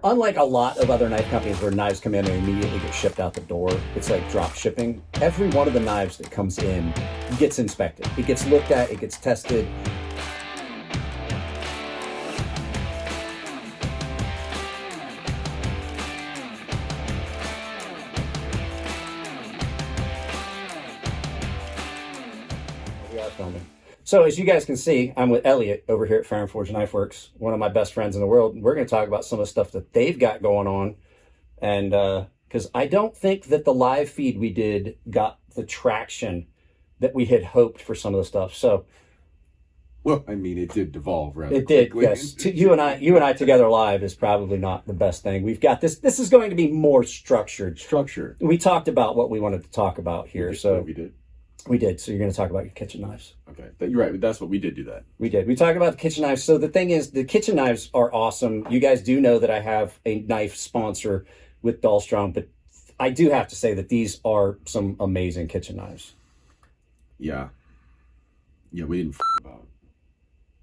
Unlike a lot of other knife companies where knives come in and immediately get shipped out the door, it's like drop shipping. Every one of the knives that comes in gets inspected. It gets looked at, it gets tested. We are filming. So as you guys can see, I'm with Elliot over here at Ferrum Forge Knife Works, one of my best friends in the world. We're going to talk about some of the stuff that they've got going on. And because I don't think that the live feed we did got the traction that we had hoped for some of the stuff. So, well, I mean, it did devolve rather it did, quickly. yes. You and I together live is probably not the best thing. We've got this. This is going to be more structured. We talked about what we wanted to talk about here. So we did. We did. So you're going to talk about your kitchen knives. Okay. You're right. That's what we did do that. We did. We talked about the kitchen knives. So the thing is, the kitchen knives are awesome. You guys do know that I have a knife sponsor with Dahlstrom, but I do have to say that these are some amazing kitchen knives. Yeah. Yeah, we didn't about.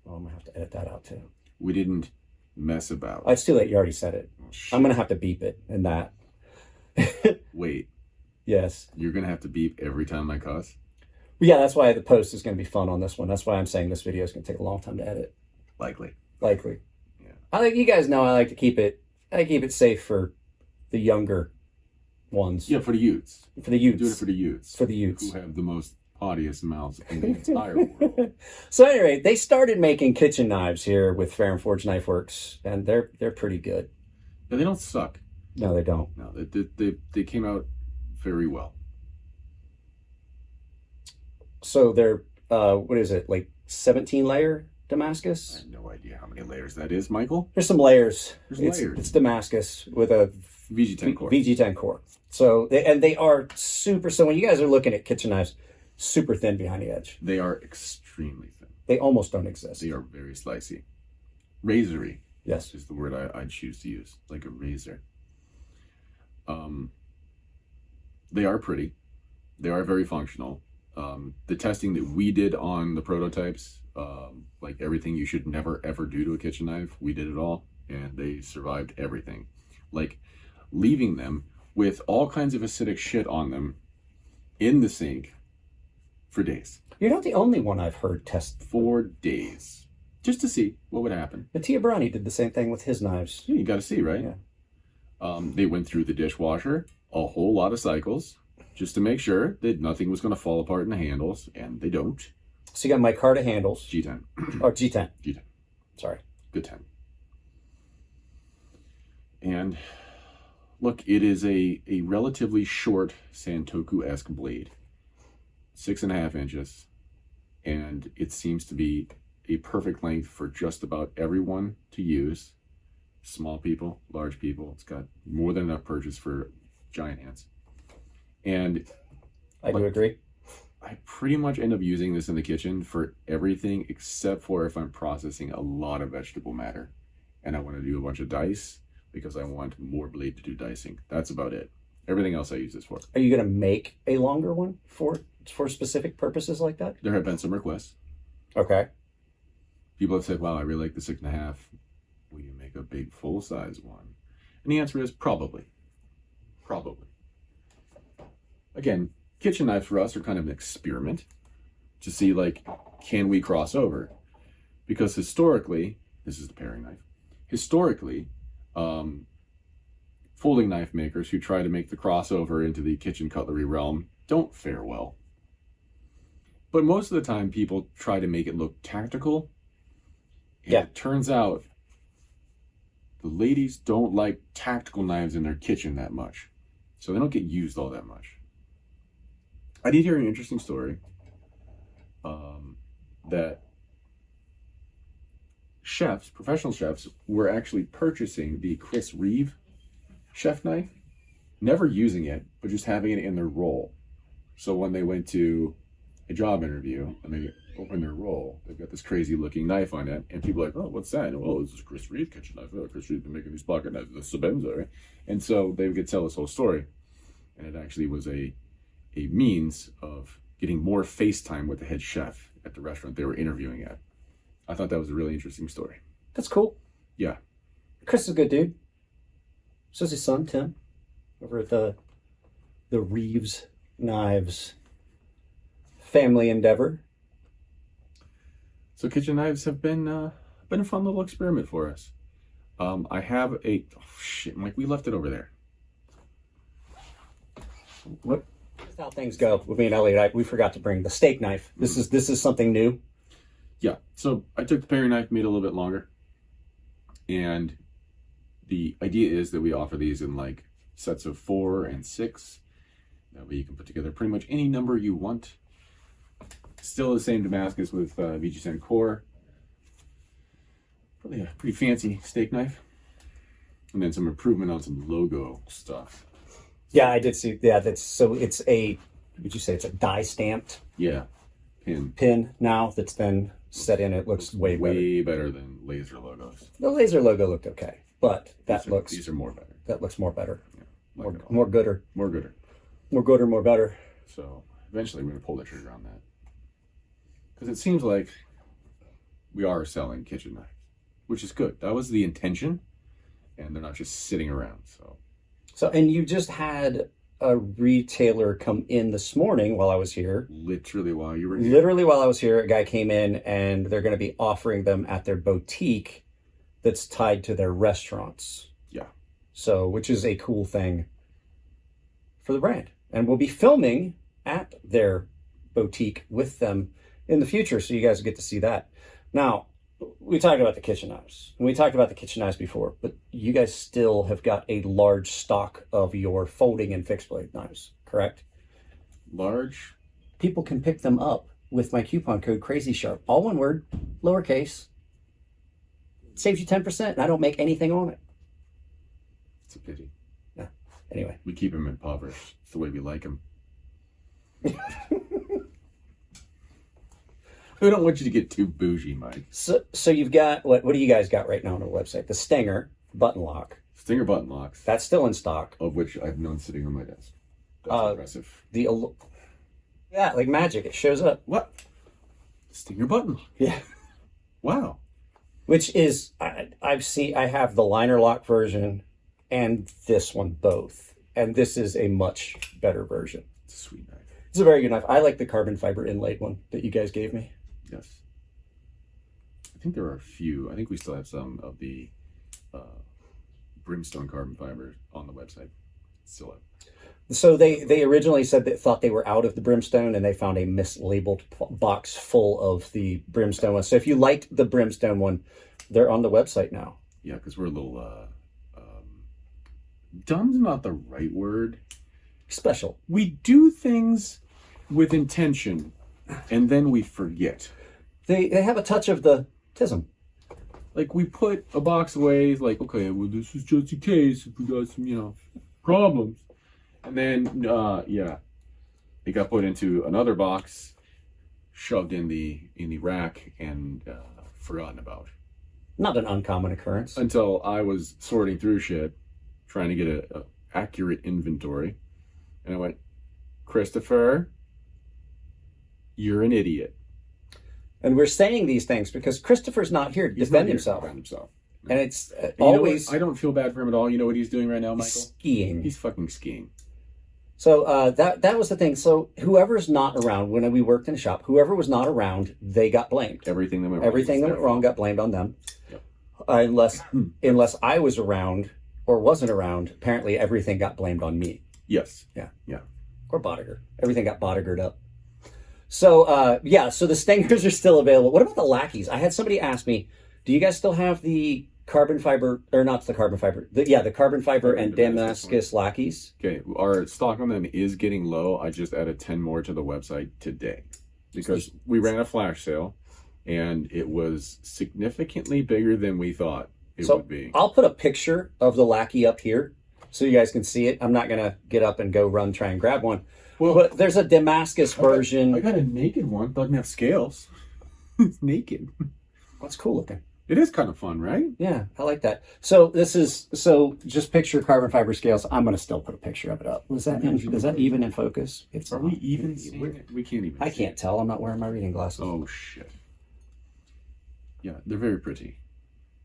Well, I'm going to have to edit that out too. We didn't mess about. Oh, it's too late. You already said it. Oh, I'm going to have to beep it in that. Wait. Yes. You're going to have to beep every time I cuss? Yeah, that's why the post is going to be fun on this one. That's why I'm saying this video is going to take a long time to edit. Likely. Yeah. I like, you guys know I like to keep it safe for the younger ones. Yeah, for the youths. For the youths. Do it for the youths. For the youths. Who have the most pottiest mouths in the entire world. So anyway, they started making kitchen knives here with Ferrum Forge Knife Works, and they're pretty good. Yeah, they don't suck. No, they don't. No, they came out very well. So they're, what is it, like 17 layer Damascus? I have no idea how many layers that is, Michael. There's some layers. There's layers. It's Damascus with a VG10 core. VG10 core. So, they are super, so when you guys are looking at kitchen knives, super thin behind the edge. They are extremely thin. They almost don't exist. They are very slicey. Razory. Yes. Is the word I choose to use. Like a razor. They are pretty. They are very functional. The testing that we did on the prototypes, like everything you should never ever do to a kitchen knife, we did it all, and they survived everything. Like leaving them with all kinds of acidic shit on them in the sink for days. You're not the only one I've heard test. 4 days. Just to see what would happen. Mattia Brani did the same thing with his knives. Yeah, you got to see, right? Yeah. They went through the dishwasher a whole lot of cycles just to make sure that nothing was going to fall apart in the handles, and they don't. So you got micarta handles. G10. Or G10. G10. Sorry. Good 10. And look, it is a relatively short Santoku-esque blade. 6.5 inches. And it seems to be a perfect length for just about everyone to use. Small people, large people. It's got more than enough purchase for giant hands. And I do agree. I pretty much end up using this in the kitchen for everything except for if I'm processing a lot of vegetable matter and I want to do a bunch of dice because I want more blade to do dicing. That's about it. Everything else I use this for. Are you going to make a longer one for specific purposes like that? There have been some requests. Okay. People have said, wow, I really like the 6.5. Will you make a big full-size one? And the answer is probably. Probably. Again, kitchen knives for us are kind of an experiment to see, like, can we cross over? Because historically, this is the paring knife, historically, folding knife makers who try to make the crossover into the kitchen cutlery realm don't fare well. But most of the time, people try to make it look tactical. And yeah. It turns out the ladies don't like tactical knives in their kitchen that much. So they don't get used all that much. I did hear an interesting story that chefs, professional chefs, were actually purchasing the Chris Reeve chef knife, never using it, but just having it in their roll. So when they went to a job interview and they open their roll, they've got this crazy looking knife on it, and people are like, oh, what's that? Oh, this is Chris Reeve kitchen knife. Oh, Chris Reeve's been making these pocket knives, the Sabenza, right? And so they would tell this whole story, and it actually was a means of getting more face time with the head chef at the restaurant they were interviewing at. I thought that was a really interesting story. That's cool. Yeah. Chris is a good dude. So is his son, Tim, over at the Reeves Knives family endeavor. So kitchen knives have been a fun little experiment for us. I have a shit, Mike. We left it over there. What? That's how things go with me and Elliot. We forgot to bring the steak knife. This is something new. Yeah. So I took the paring knife, made it a little bit longer, and the idea is that we offer these in like sets of 4 and 6. That way you can put together pretty much any number you want. Still the same Damascus with VG10 core. Probably a pretty fancy steak knife. And then some improvement on some logo stuff. Yeah, I did see. Yeah, it's a. Would you say it's a die stamped? Yeah, pin now that's then set in. It looks way better than laser logos. The laser logo looked okay, but these are more better. That looks more better. Yeah, like more gooder. More gooder. More gooder, more better. So eventually we're gonna pull the trigger on that. Because it seems like we are selling kitchen knives, which is good. That was the intention, and they're not just sitting around. So, and you just had a retailer come in this morning while I was here. Literally while you were here. Literally while I was here, a guy came in, and they're going to be offering them at their boutique that's tied to their restaurants. Yeah. So, which is a cool thing for the brand. And we'll be filming at their boutique with them in the future, so you guys get to see that. Now, we talked about the kitchen knives. We talked about the kitchen knives before, but you guys still have got a large stock of your folding and fixed blade knives, correct? Large? People can pick them up with my coupon code crazysharp. All one word, lowercase. It saves you 10%, and I don't make anything on it. It's a pity. Yeah. Anyway. We keep them impoverished. It's the way we like them. We don't want you to get too bougie, Mike. So you've got, what do you guys got right now on the website? The Stinger button lock. Stinger button locks. That's still in stock. Of which I've none sitting on my desk. That's impressive. Yeah, like magic. It shows up. What? Stinger button lock. Yeah. Wow. Which is, I have the liner lock version and this one both. And this is a much better version. It's a sweet knife. It's a very good knife. I like the carbon fiber inlaid one that you guys gave me. Yes. I think there are a few. I think we still have some of the brimstone carbon fibers on the website. Still up. So they originally said that thought they were out of the brimstone, and they found a mislabeled box full of the brimstone one. So if you liked the brimstone one, they're on the website now. Yeah, because we're a little dumb's not the right word. Special. We do things with intention, and then we forget. They have a touch of the tism. Like, we put a box away, like, okay, well, this is just in case if we got some, problems. And then, it got put into another box, shoved in the rack, and forgotten about. Not an uncommon occurrence. Until I was sorting through shit, trying to get a accurate inventory. And I went, Christopher, you're an idiot. And we're saying these things because Christopher's not here to defend himself. No. And it's always... I don't feel bad for him at all. You know what he's doing right now, Michael? Skiing. He's fucking skiing. So that was the thing. So whoever's not around, when we worked in a shop, whoever was not around, they got blamed. Everything that went wrong got blamed on them. Yep. Unless I was around or wasn't around, apparently everything got blamed on me. Yes. Yeah. Yeah. Or Bodiger. Everything got Bodigered up. So, so the Stingers are still available. What about the lackeys? I had somebody ask me, do you guys still have the carbon fiber, or not the carbon fiber, the carbon fiber and Damascus lackeys? Okay, our stock on them is getting low. I just added 10 more to the website today because we ran a flash sale and it was significantly bigger than we thought it would be. I'll put a picture of the lackey up here so you guys can see it. I'm not going to get up and go try and grab one. Well, but there's a Damascus version. I got a naked one. Doesn't have scales. It's naked. That's cool looking. It is kind of fun, right? Yeah, I like that. So just picture carbon fiber scales. I'm going to still put a picture of it up. Is that even in focus? Are we even seeing it? We can't even. I can't tell. I'm not wearing my reading glasses. Oh shit. Yeah, they're very pretty.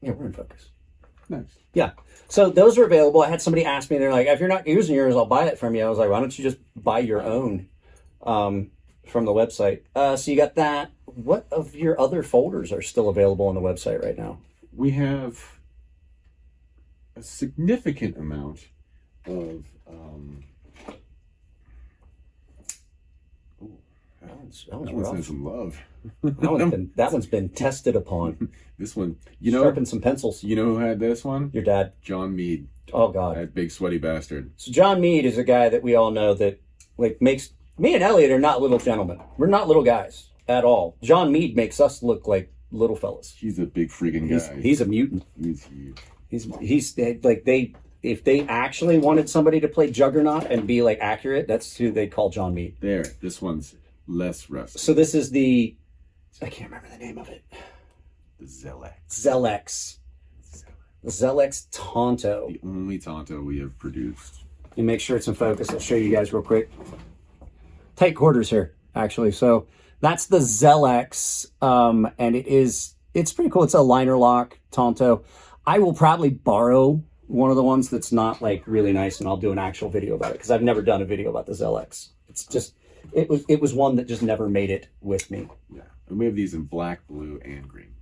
Yeah, we're in focus. Nice. Yeah. So those are available. I had somebody ask me, they're like, if you're not using yours, I'll buy it from you. I was like, why don't you just buy your own from the website? So you got that. What of your other folders are still available on the website right now? We have a significant amount of That one's that one's rough. had some love. That one's been tested upon. This one, you know, Sharpen some pencils. you know who had this one? Your dad. John Mead, Oh God. that big sweaty bastard. So John Mead is a guy that we all know that like makes me and Elliot are not little gentlemen. We're not little guys at all. John Mead makes us look like little fellas. He's a big freaking guy. He's a mutant. He's huge. He's like if they actually wanted somebody to play Juggernaut and be like accurate, that's who they call John Mead. There, this one's less rusty. So this is I can't remember the name of it. The Zelex. Zelex. Zelex Tonto. The only Tonto we have produced. You make sure it's in focus. I'll show you guys real quick. Tight quarters here, actually. So that's the Zelex, and it's pretty cool. It's a liner lock Tonto. I will probably borrow one of the ones that's not like really nice, and I'll do an actual video about it because I've never done a video about the Zelex. It's just it was one that just never made it with me. Yeah, and we have these in black, blue, and green.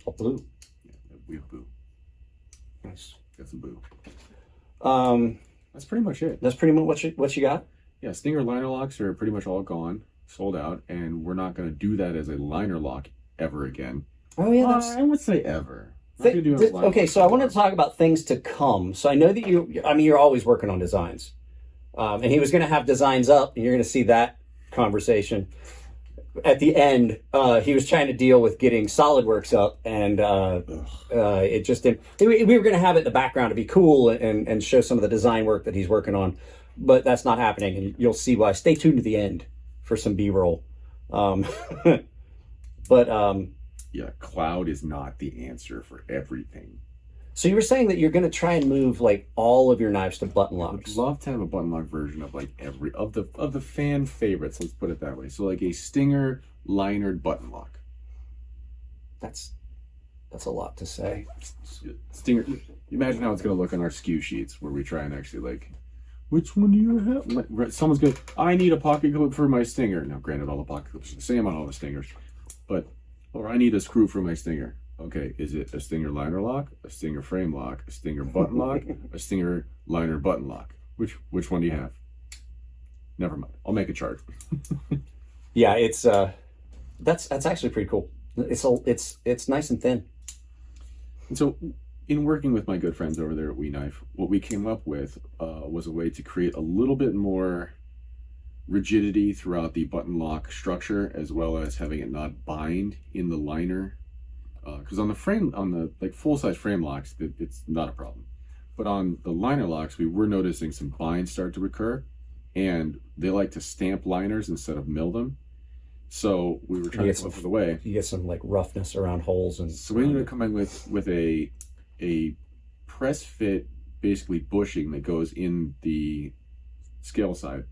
Oh, blue. Yeah, we have blue. Nice. Got some blue. Um, That's pretty much it. that's pretty much what you got. Yeah, Stinger liner locks are pretty much all gone, sold out, and we're not going to do that as a liner lock ever again. Oh yeah, that's I would say ever. Not gonna do it as liner okay. lock So I wanted ever. to talk about things to come. So I know that you're always working on designs, and he was going to have designs up, and you're going to see that conversation at the end. He was trying to deal with getting SolidWorks up, and it just didn't. We were going to have it in the background to be cool and show some of the design work that he's working on, but that's not happening, and you'll see why. Stay tuned to the end for some B-roll. Yeah, cloud is not the answer for everything. So you were saying that you're going to try and move like all of your knives to button I'd locks. love to have a button lock version of like every of the fan favorites. Let's put it that way. So like a Stinger linered button lock. That's a lot to say. Stinger. Imagine how it's going to look on our SKU sheets where we try and actually like, which one do you have? Like, someone's good. I need a pocket clip for my Stinger. Now, granted, all the pocket clips are the same on all the Stingers, but or I need a screw for my Stinger. Okay, is it a Stinger liner lock, a Stinger frame lock, a Stinger button lock, a Stinger liner button lock? Which one do you have? Never mind. I'll make a chart. Yeah, it's that's actually pretty cool. It's nice and thin. And so, in working with my good friends over there at We Knife, what we came up with was a way to create a little bit more rigidity throughout the button lock structure, as well as having it not bind in the liner. Because on the like full size frame locks, it's not a problem. But on the liner locks, we were noticing some binds start to recur, and they like to stamp liners instead of mill them. So we were trying to come up with a way. You get some like roughness around holes, and So we ended up coming with a press fit, basically bushing that goes in the scale side.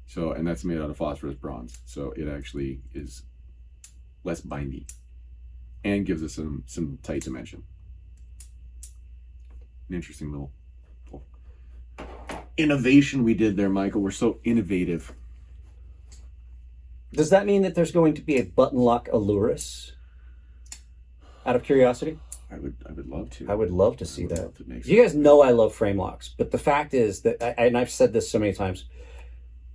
So, and that's made out of phosphorus bronze. So it actually is less bindy and gives us some tight dimension. An interesting little innovation we did there, Michael. We're so innovative. does that mean that there's going to be a button lock Aluris? Out of curiosity, I would love to. I would love to see would that. love to make You guys know I love frame locks, but the fact is that, and I've said this so many times,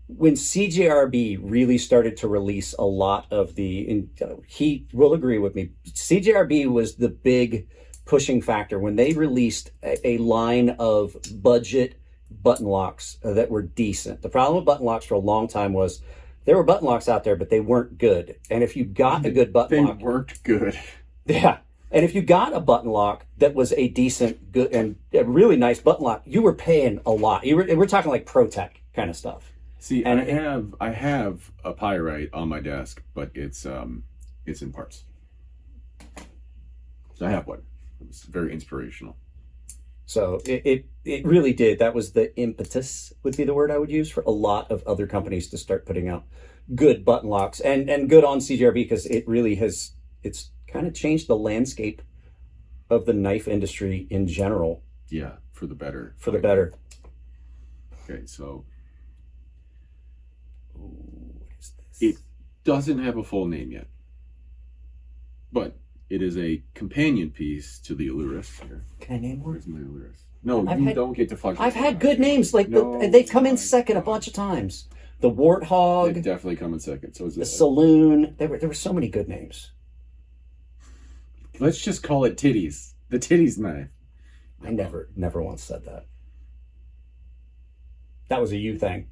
when CJRB really started to release a lot of he will agree with me, CJRB was the big pushing factor when they released a line of budget button locks that were decent. The problem with button locks for a long time was there were button locks out there, but they weren't good. And if you got a good button lock, They worked good. yeah. And if you got a button lock that was a decent, good, and a really nice button lock, you were paying a lot. We're talking like ProTech kind of stuff. See, And I have a pyrite on my desk, but it's in parts. So I have one. It was very inspirational. So it really did. That was the impetus, would be the word I would use, for a lot of other companies to start putting out good button locks, and good on CJRB, because it really has, it's kind of changed the landscape of the knife industry in general. Yeah, for the better. For the better. Okay, so What is this? it doesn't have a full name yet, but it is a companion piece to the Aluris. Here. Can I name one? Where's my Aluris? No, I've you had- don't get to fluctuate. I've had good names. Like No, they've come in my second a God. bunch of times. The Warthog, They definitely come in second. So is the this. Saloon. There were so many good names. Let's just call it Titties. The Titties knife. I never once said that. That was a you thing.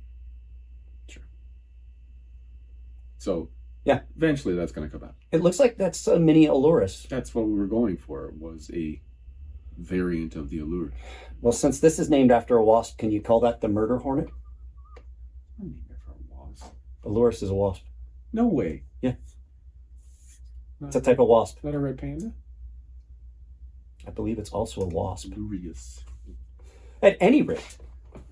Sure. So yeah, eventually that's going to come out. It looks like that's a mini Aluris. That's what we were going for. Was a variant of the Aluris. Well, since this is named after a wasp, can you call that the Murder Hornet? I mean, if it was. Aluris is a wasp. No way. Yeah. No. It's a type of wasp. Is that a red panda? I believe it's also a wasp. Aluris. At any rate,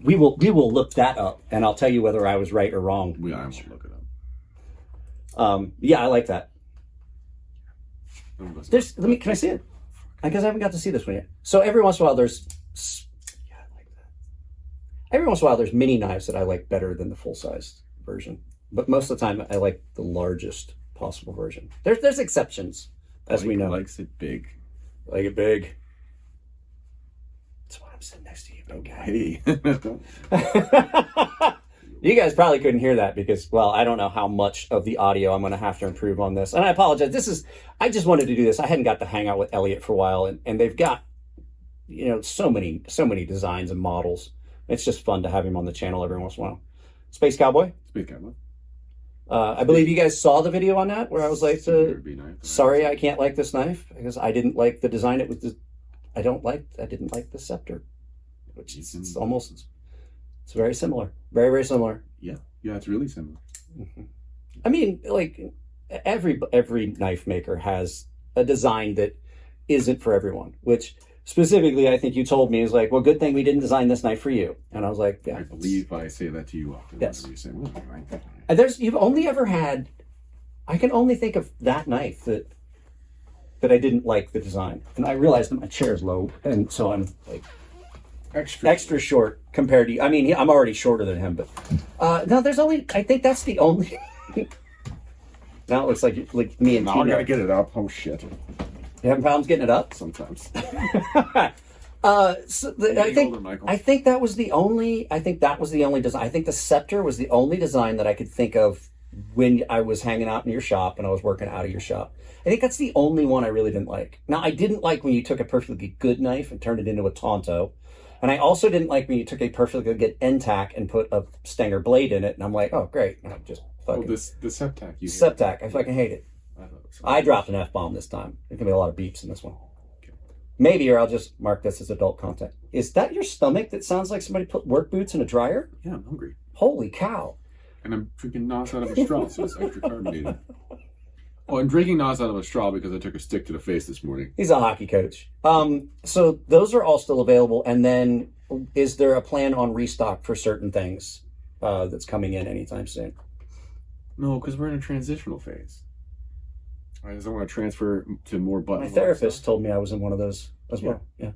we will look that up, and I'll tell you whether I was right or wrong. I will look it up. Yeah, I like that. Let Can I see it? Because I haven't got to see this one yet. So every once in a while, there's I like that. Every once in a while, there's mini knives that I like better than the full sized version, but most of the time, I like the largest possible version. There's exceptions, as we know. Likes it big. Like it big. That's why I'm sitting next to you, big guy. Hey. You guys probably couldn't hear that because, well, I don't know how much of the audio I'm going to have to improve on this. And I apologize. I just wanted to do this. I hadn't got to hang out with Elliot for a while, and they've got, so many designs and models. It's just fun to have him on the channel every once in a while. Space Cowboy. Space Cowboy. I believe you guys saw the video on that where I was like, sorry, I can't like this knife because I didn't like the design. I didn't like the scepter, which is it's very similar. Very, very similar. Yeah, it's really similar. Mm-hmm. I mean, like every knife maker has a design that isn't for everyone, which specifically I think you told me is like, well, good thing we didn't design this knife for you. And I was like, yeah. I believe I say that to you often. Yes. You say, well, right. You've only ever had, I can only think of that knife that I didn't like the design. And I realized that my chair is low, and so I'm like extra short compared to you. I mean, I'm already shorter than him, but no, I think that's the only. Now it looks like me and now Tino. I gotta get it up. Oh shit. You having problems getting it up? Sometimes. I think that was the only design. I think the scepter was the only design that I could think of when I was hanging out in your shop and I was working out of your shop. I think that's the only one I really didn't like. Now, I didn't like when you took a perfectly good knife and turned it into a Tonto. And I also didn't like when you took a perfectly good N-tack and put a Stenger blade in it. And I'm like, oh, great. I'm just fucking... the Septac. Septac. I fucking hate it. I dropped an F-bomb this time. There's going to be a lot of beeps in this one. Okay. Maybe, or I'll just mark this as adult content. Is that your stomach that sounds like somebody put work boots in a dryer? Yeah, I'm hungry. Holy cow. And I'm drinking NOS out of a straw, so it's extra carbonated. Oh, I'm drinking NOS out of a straw because I took a stick to the face this morning. He's a hockey coach. So those are all still available. And then is there a plan on restock for certain things that's coming in anytime soon? No, because we're in a transitional phase. I just don't want to transfer to more button. My therapist told me I was in one of those as well. Yeah.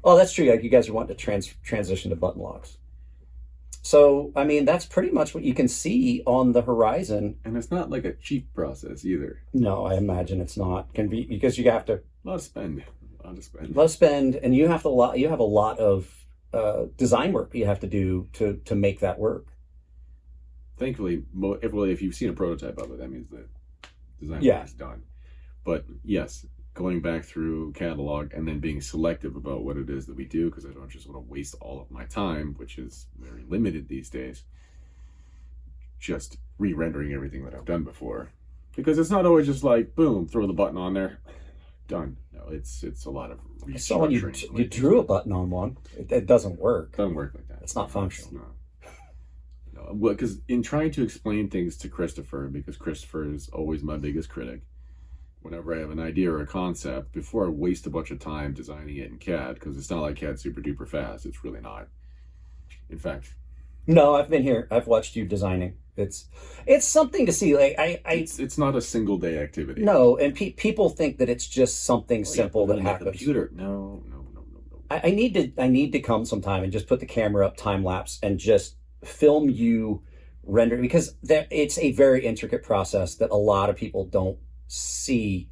Oh, that's true. Like you guys are wanting to transition to button locks. So, I mean, that's pretty much what you can see on the horizon. And it's not like a cheap process either. No, I imagine it's not. Can be because you have to. A lot of spend. And you have a lot of design work you have to do to make that work. Thankfully, if you've seen a prototype of it, that means the design work is done. But yes, going back through catalog and then being selective about what it is that we do, because I don't just want to waste all of my time, which is very limited these days, just re-rendering everything that I've done before. Because it's not always just like, boom, throw the button on there, done. No, it's a lot of restructuring. So when you drew a button on one, it doesn't work. It doesn't work like that. It's not functional. It's not. Well, because in trying to explain things to Christopher, because Christopher is always my biggest critic, whenever I have an idea or a concept, before I waste a bunch of time designing it in CAD, because it's not like CAD super duper fast. It's really not. In fact. No, I've been here. I've watched you designing. It's something to see. Like it's not a single day activity. no, and people think that it's just something simple that on the happens. computer. No. I need to come sometime and just put the camera up time lapse and just film you render, because it's a very intricate process that a lot of people don't see.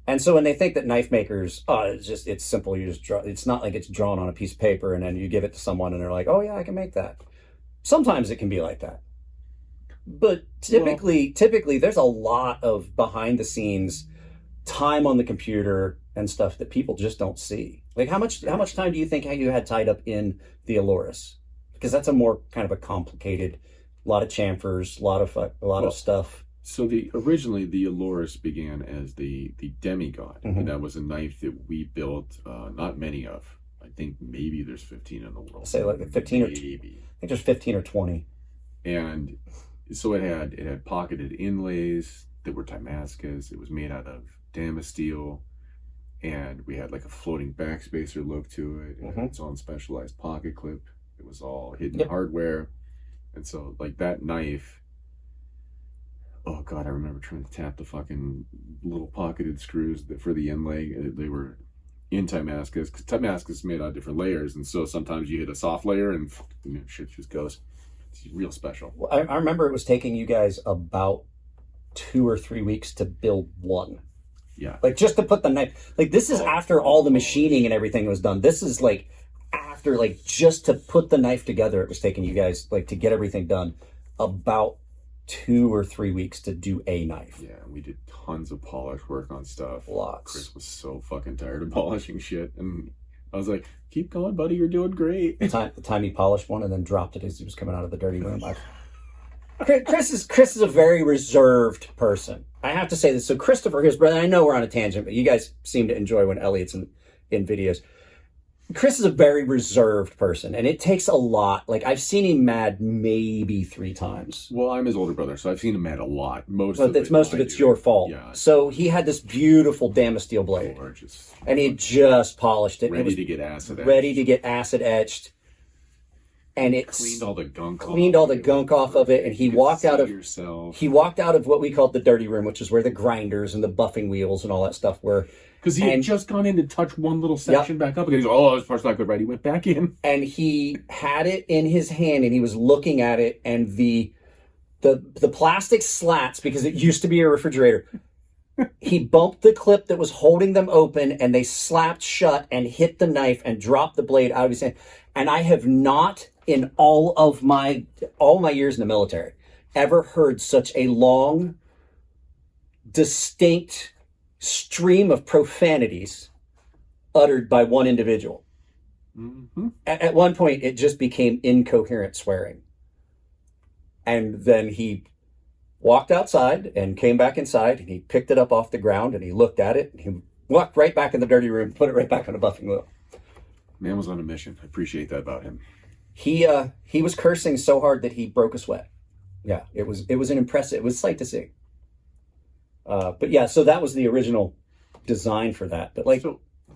And so when they think that knife makers, it's simple, you just draw, it's not like it's drawn on a piece of paper and then you give it to someone and they're like, oh yeah, I can make that. Sometimes it can be like that. But typically there's a lot of behind the scenes time on the computer and stuff that people just don't see. Like how much time do you think you had tied up in the Aloris? Because that's a more kind of a complicated, a lot of chamfers, a lot of stuff. So originally the Aloris began as the demigod, and that was a knife that we built not many of. I think maybe there's 15 in the world. Say like 15 or maybe. I think there's 15 or 20. And so it had pocketed inlays that were Damascus. It was made out of Damasteel, and we had like a floating backspacer look to it. It had its own specialized pocket clip. It was all hidden hardware. And so like that knife, oh god, I remember trying to tap the fucking little pocketed screws for the inlay. They were in Damascus, because Damascus is made out of different layers, and so sometimes you hit a soft layer and shit just goes. It's real special. Well, I remember it was taking you guys about 2 or 3 weeks to build one. Yeah. Like just to put the knife, like this is after all the machining and everything was done. This is like after, like just to put the knife together, it was taking you guys, like to get everything done, about 2 or 3 weeks to do a knife. Yeah, we did tons of polish work on stuff. Lots. Chris was so fucking tired of polishing shit, and I was like, keep going, buddy, you're doing great. The time he polished one and then dropped it as he was coming out of the dirty room. Chris is a very reserved person. I have to say this. So Christopher, his brother, I know we're on a tangent, but you guys seem to enjoy when Elliot's in videos. Chris is a very reserved person, and it takes a lot. Like I've seen him mad maybe 3 times. Well, I'm his older brother, so I've seen him mad a lot. Most of it's your fault. Yeah. So he had this beautiful Damasteel blade, gorgeous, and he just polished it. Ready to get acid etched. And it cleaned all the gunk off of it, and he walked out of what we called the dirty room, which is where the grinders and the buffing wheels and all that stuff were. Because he had just gone in to touch one little section back up, and he's like, oh, this part's not good, right? He went back in. And he had it in his hand, and he was looking at it, and the plastic slats, because it used to be a refrigerator, he bumped the clip that was holding them open, and they slapped shut and hit the knife and dropped the blade out of his hand. And I have not, in all my years in the military, ever heard such a long, distinct stream of profanities uttered by one individual. At one point, it just became incoherent swearing. And then he walked outside and came back inside, and he picked it up off the ground, and he looked at it, and he walked right back in the dirty room, put it right back on the buffing wheel. Man was on a mission. I appreciate that about him. He was cursing so hard that he broke a sweat. Yeah, it was an impressive. It was a sight to see. But yeah, so that was the original design for that. But like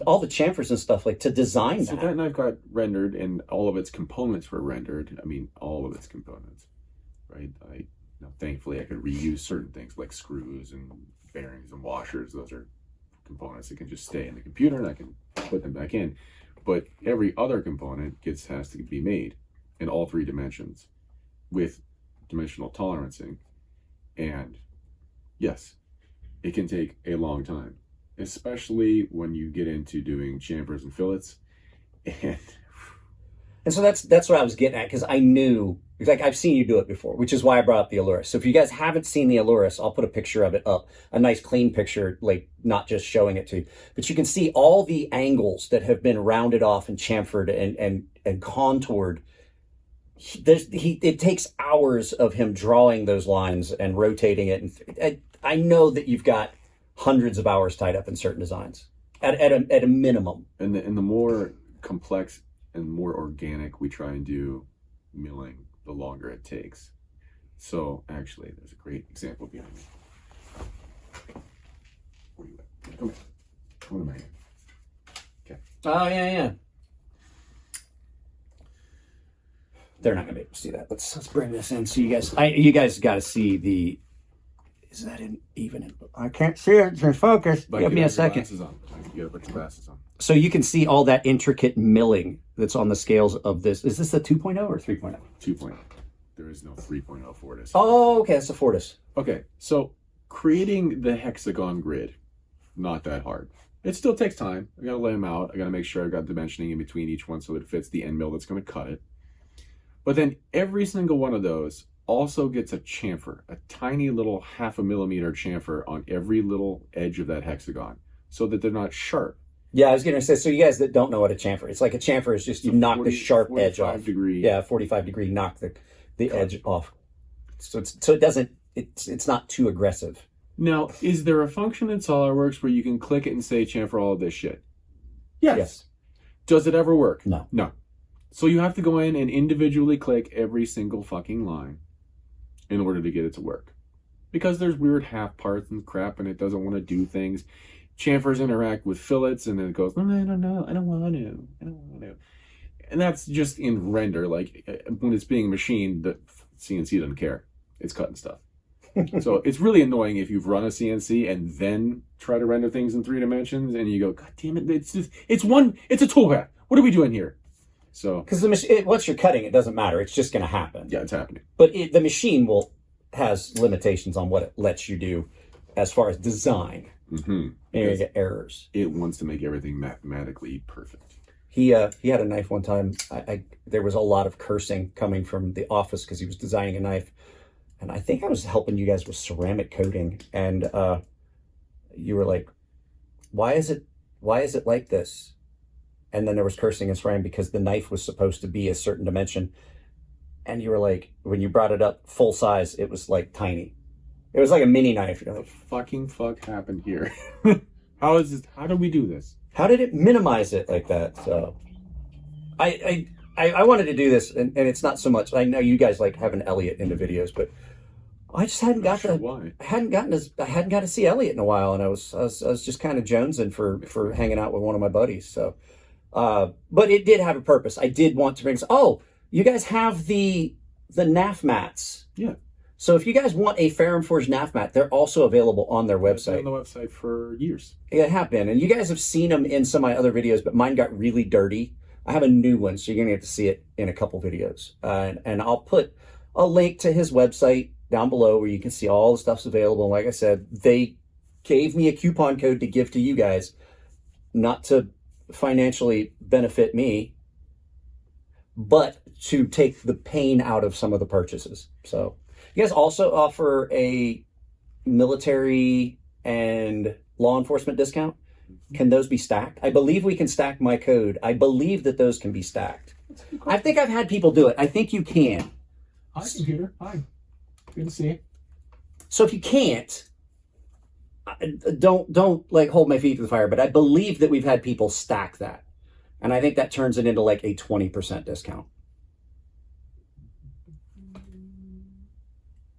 all the chamfers and stuff, like to design that. So that knife got rendered, and all of its components were rendered. I mean, all of its components, right? Thankfully, I could reuse certain things like screws and bearings and washers. Those are components that can just stay in the computer, and I can put them back in. But every other component has to be made in all 3 dimensions with dimensional tolerancing. And yes, it can take a long time, especially when you get into doing chamfers and fillets. And so that's what I was getting at, because I knew, like, I've seen you do it before, which is why I brought up the Aloris. So if you guys haven't seen the Aloris, I'll put a picture of it up, a nice clean picture, like not just showing it to you, but you can see all the angles that have been rounded off and chamfered and contoured. It takes hours of him drawing those lines and rotating it. And I know that you've got hundreds of hours tied up in certain designs at a minimum. And the more complex and more organic we try and do milling, the longer it takes. So actually, there's a great example behind me. Where are you at? Come here. Come to my hand. Okay. Oh, yeah. they're not gonna be able to see that. Let's bring this in so you guys got to see the. Is that even? I can't see it. It's in focus. Give me a second. You gotta put your glasses on. So you can see all that intricate milling that's on the scales of this. Is this a 2.0 or 3.0? 2.0. There is no 3.0 Fortis. Oh, okay, it's a Fortis. Okay, so creating the hexagon grid, not that hard. It still takes time. I gotta lay them out. I gotta make sure I've got dimensioning in between each one so it fits the end mill that's gonna cut it. But then every single one of those also gets a chamfer, a tiny little 0.5 millimeter chamfer on every little edge of that hexagon so that they're not sharp. Yeah, I was going to say, so you guys that don't know what a chamfer, it's like a chamfer is just you knock the sharp edge off. Yeah, 45 degree knock the edge off. So it doesn't, it's not too aggressive. Now, is there a function in SolidWorks where you can click it and say chamfer all of this shit? Yes. Does it ever work? No. No. So you have to go in and individually click every single fucking line in order to get it to work. Because there's weird half parts and crap and it doesn't want to do things. Chamfers interact with fillets and then it goes, no, I don't know, I don't want to. And that's just in render. Like when it's being machined, the CNC doesn't care. It's cutting stuff. So it's really annoying if you've run a CNC and then try to render things in 3 dimensions and you go, God damn it, it's a toolpath. What are we doing here? So because once you're cutting, it doesn't matter. It's just going to happen. Yeah, it's happening. But the machine has limitations on what it lets you do as far as design. Mm-hmm. And you get errors. It wants to make everything mathematically perfect. He had a knife one time. There was a lot of cursing coming from the office because he was designing a knife, and I think I was helping you guys with ceramic coating, and you were like, "Why is it like this?" And then there was cursing and swearing because the knife was supposed to be a certain dimension, and you were like, when you brought it up full size, it was like tiny. It was like a mini knife. You're like, fucking fuck happened here? How is this? How do we do this? How did it minimize it like that? So I wanted to do this, and it's not so much. I know you guys like having Elliot in the videos, but I just hadn't got I hadn't got to see Elliot in a while, and I was just kind of jonesing for hanging out with one of my buddies. So, but it did have a purpose. I did want to bring. Oh, you guys have the NAF mats. Yeah. So if you guys want a Ferrum Forge NAF mat, they're also available on their website. They've been on the website for years. They have been. And you guys have seen them in some of my other videos, but mine got really dirty. I have a new one, so you're going to get to see it in a couple videos. And I'll put a link to his website down below where you can see all the stuff's available. And like I said, they gave me a coupon code to give to you guys, not to financially benefit me, but to take the pain out of some of the purchases. So you guys also offer a military and law enforcement discount. Can those be stacked? I believe we can stack my code. I believe that those can be stacked. I think I've had people do it. I think you can. Hi, computer. Hi. Good to see you. So if you can't, don't like hold my feet to the fire, but I believe that we've had people stack that. And I think that turns it into like a 20% discount.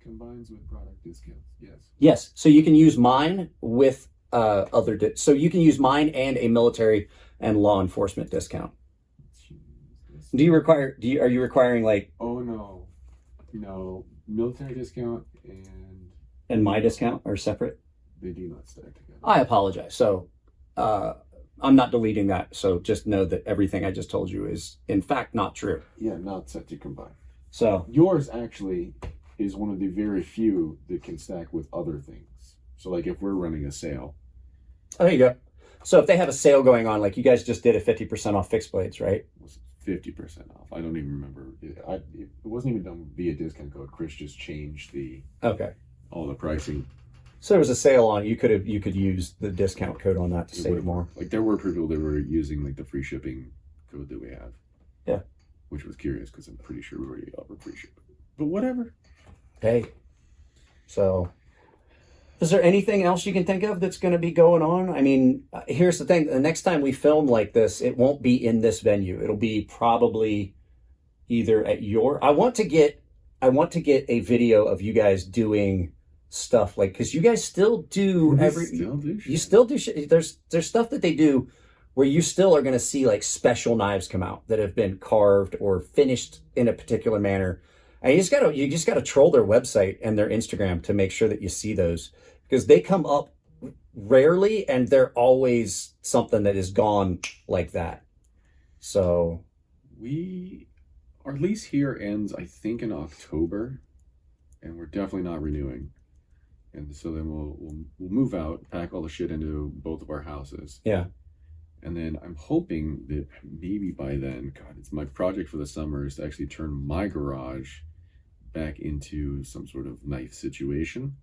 Combines with product discounts, yes. Yes, so you can use mine with so you can use mine and a military and law enforcement discount. Are you requiring like? Oh no, military discount and my discount are separate? They do not stack together. I apologize. So I'm not deleting that. So just know that everything I just told you is in fact not true. Yeah, not set to combine. So yours actually is one of the very few that can stack with other things. So like if we're running a sale. Oh, there you go. So if they have a sale going on, like you guys just did a 50% off fixed blades, right? 50% off. I don't even remember. It wasn't even done via discount code. Chris just changed all the pricing. So there was a sale on. You could use the discount code on that to save more. Like there were people that were using like the free shipping code that we have. Yeah. Which was curious because I'm pretty sure we already offer free shipping. But whatever. Hey. So is there anything else you can think of that's going to be going on? I mean, here's the thing. The next time we film like this, it won't be in this venue. It'll be probably either at I want to get a video of you guys doing stuff like, because you guys still do shit. you still do shit. There's stuff that they do where you still are going to see like special knives come out that have been carved or finished in a particular manner. And you just gotta troll their website and their Instagram to make sure that you see those, because they come up rarely and they're always something that is gone like that. So our lease here ends, I think, in October, and we're definitely not renewing. And so then we'll move out, pack all the shit into both of our houses. Yeah. And then I'm hoping that maybe by then, God, it's my project for the summer is to actually turn my garage back into some sort of knife situation.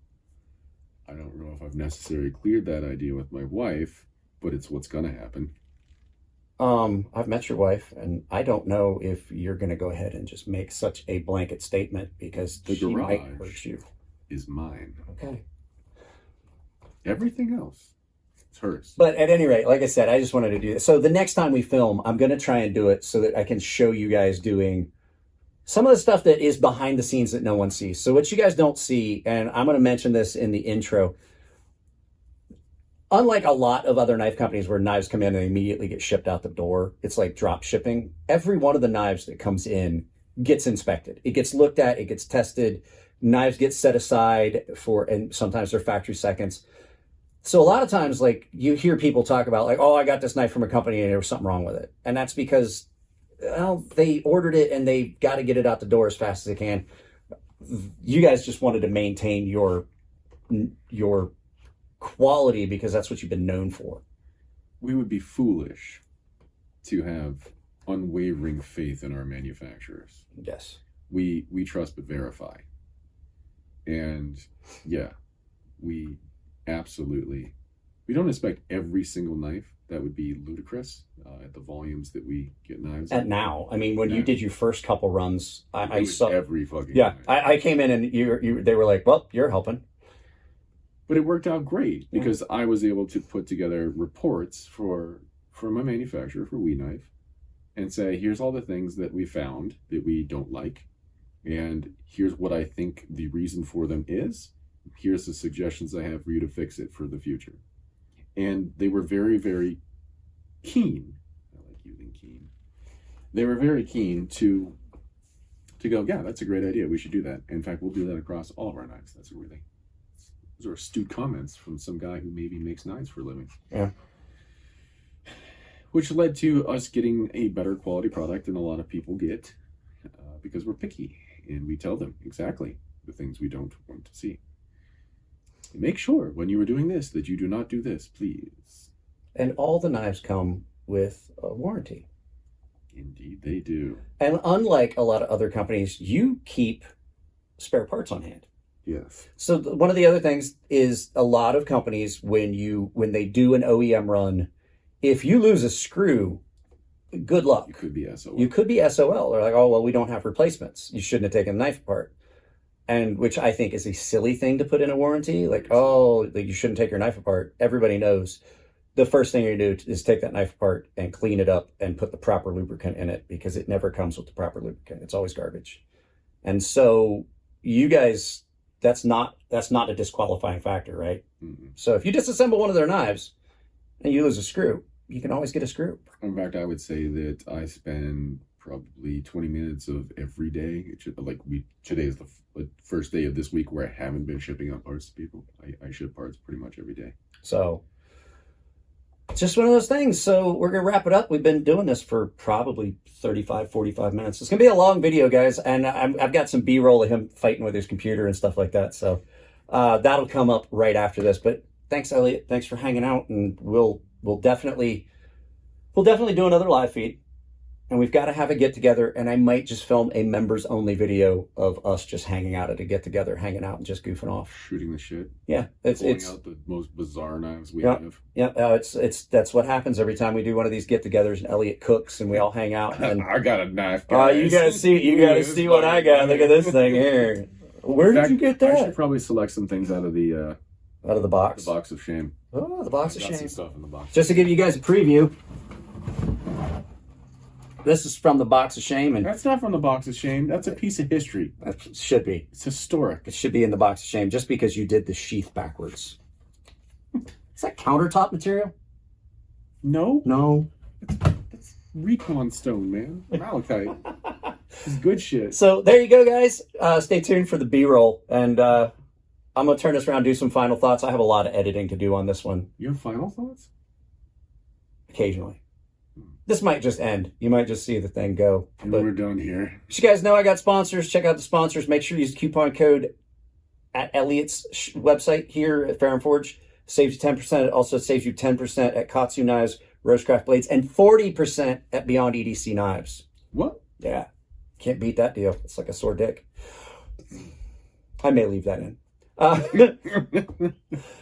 I don't know if I've necessarily cleared that idea with my wife, but it's what's gonna happen. I've met your wife, and I don't know if you're going to go ahead and just make such a blanket statement, because The she might garage hurt you. is mine. Okay. Everything else, it's hers. But at any rate, like I said, I just wanted to do this. So the next time we film, I'm going to try and do it so that I can show you guys doing some of the stuff that is behind the scenes that no one sees. So what you guys don't see, and I'm going to mention this in the intro, unlike a lot of other knife companies where knives come in and immediately get shipped out the door, it's like drop shipping. Every one of the knives that comes in gets inspected. It gets looked at, it gets tested. Knives get set aside for, and sometimes they're factory seconds. So a lot of times, like, you hear people talk about like, oh, I got this knife from a company and there was something wrong with it. And that's because, well, they ordered it and they got to get it out the door as fast as they can. You guys just wanted to maintain your quality because that's what you've been known for. We would be foolish to have unwavering faith in our manufacturers. Yes. We trust but verify. And yeah, we absolutely, we don't expect every single knife. That would be ludicrous at the volumes that we get knives at now. I mean, when you did your first couple runs, I saw every fucking knife. I came in and they were like, well, you're helping. But it worked out great because I was able to put together reports for my manufacturer, for We Knife, and say, here's all the things that we found that we don't like, and here's what I think the reason for them is. Here's the suggestions I have for you to fix it for the future. And they were very, very keen. I like using keen. They were very keen to go, yeah, that's a great idea. We should do that. In fact, we'll do that across all of our knives. Those are astute comments from some guy who maybe makes knives for a living. Yeah. Which led to us getting a better quality product than a lot of people get because we're picky and we tell them exactly the things we don't want to see. Make sure when you are doing this that you do not do this, please. And all the knives come with a warranty. Indeed, they do. And unlike a lot of other companies, you keep spare parts on hand. Yes. So one of the other things is a lot of companies, when they do an OEM run, if you lose a screw, good luck. You could be SOL. You could be SOL. They're like, oh, well, we don't have replacements. You shouldn't have taken the knife apart. And which I think is a silly thing to put in a warranty. Like, oh, you shouldn't take your knife apart. Everybody knows the first thing you do is take that knife apart and clean it up and put the proper lubricant in it, because it never comes with the proper lubricant. It's always garbage. And so you guys, that's not a disqualifying factor, right? Mm-hmm. So if you disassemble one of their knives and you lose a screw, you can always get a screw. In fact, I would say that I spend probably 20 minutes of every day. Today is the first day of this week where I haven't been shipping out parts to people. I ship parts pretty much every day. So it's just one of those things. So we're going to wrap it up. We've been doing this for probably 35, 45 minutes. It's going to be a long video, guys. And I've got some B-roll of him fighting with his computer and stuff like that. So that'll come up right after this. But thanks, Elliot. Thanks for hanging out. And we'll definitely do another live feed. And we've got to have a get-together, and I might just film a members-only video of us just hanging out at a get-together, hanging out and just goofing off. Shooting the shit. Yeah. Pulling out the most bizarre knives we have. Yeah, that's what happens every time we do one of these get-togethers, and Elliot cooks, and we all hang out. And I got a knife, guys. You gotta see what I got. Look at this thing here. Where did you get that? I should probably select some things out of the box. The box of shame. Oh, the box of shame. Some stuff in the box. Just to give you guys a preview. This is from the box of shame, and that's not from the box of shame. That's a piece of history. That should be. It's historic. It should be in the box of shame, just because you did the sheath backwards. Is that countertop material? No, No. that's recon stone, man. Malachite. It's good shit. So there you go, guys. Stay tuned for the B-roll, and I'm gonna turn this around and do some final thoughts. I have a lot of editing to do on this one. You have final thoughts? Occasionally. This might just end. You might just see the thing go. And But we're done here. you guys know I got sponsors. Check out the sponsors. Make sure you use the coupon code at Elliot's website here at Ferrum Forge. Saves you 10%. It also saves you 10% at KATSU Knives, Roastcraft Blades, and 40% at Beyond EDC Knives. What? Yeah. Can't beat that deal. It's like a sore dick. I may leave that in.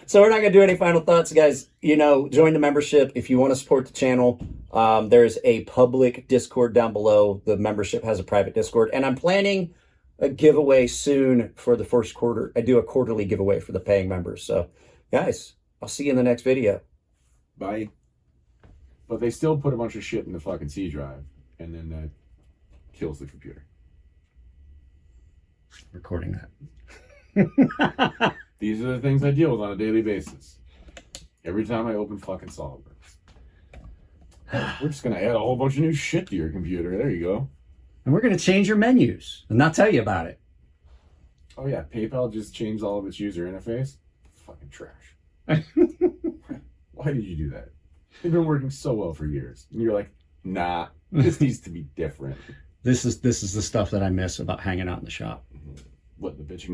So we're not going to do any final thoughts, guys. You know, join the membership if you want to support the channel. There's a public Discord down below. The membership has a private Discord. And I'm planning a giveaway soon for the first quarter. I do a quarterly giveaway for the paying members. So, guys, I'll see you in the next video. Bye. But they still put a bunch of shit in the fucking C drive. And then that kills the computer. Recording that. These are the things I deal with on a daily basis. Every time I open fucking SolidWorks. We're just going to add a whole bunch of new shit to your computer. There you go. And we're going to change your menus and not tell you about it. Oh yeah, PayPal just changed all of its user interface. Fucking trash. Why did you do that? They've been working so well for years. And you're like, nah, this needs to be different. This is the stuff that I miss about hanging out in the shop. What, the bitching